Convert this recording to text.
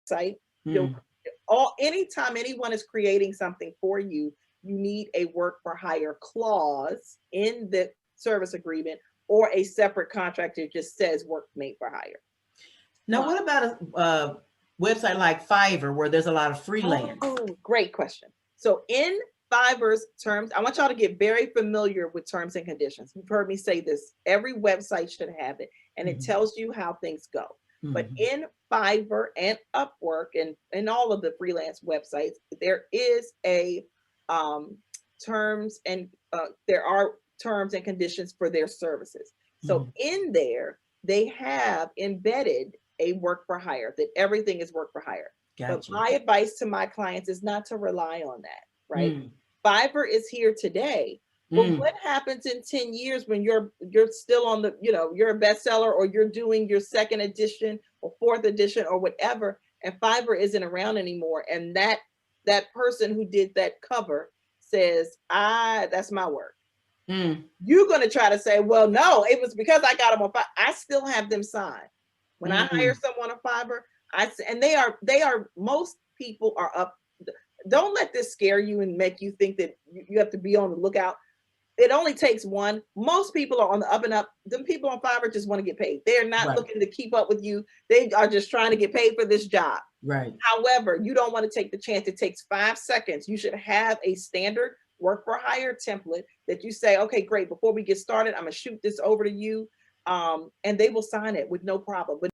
website, you'll Mm. anytime anyone is creating something for you, you need a work for hire clause in the service agreement or a separate contract that just says work made for hire. Now, what about a website like Fiverr where there's a lot of freelance? Oh, great question. So in Fiverr's terms, I want y'all to get very familiar with terms and conditions. You've heard me say this. Every website should have it, and it Mhm. tells you how things go. But Mhm. in Fiverr and Upwork and all of the freelance websites, there is a um, terms and there are terms and conditions for their services. So Mhm. in there, they have embedded a work for hire, that everything is work for hire. But Gotcha. my advice to my clients is not to rely on that, right? Mm. Fiverr is here today, but Mm. what happens in 10 years when you're still on the, you're a bestseller or you're doing your second edition or fourth edition or whatever, and Fiverr isn't around anymore, and that person who did that cover says, that's my work. Mm. You're going to try to say, well, no, it was because I got them on Fiverr. I still have them signed. When I hire Mm. someone on Fiverr, and they are most people are up. Don't let this scare you and make you think that you have to be on the lookout. It only takes one. Most people are on the up and up. Them people on Fiverr just want to get paid. They're not Right. looking to keep up with you. They are just trying to get paid for this job. Right. However, you don't want to take the chance. It takes 5 seconds. You should have a standard work for hire template that you say, okay, great. Before we get started, I'm going to shoot this over to you. And they will sign it with no problem. But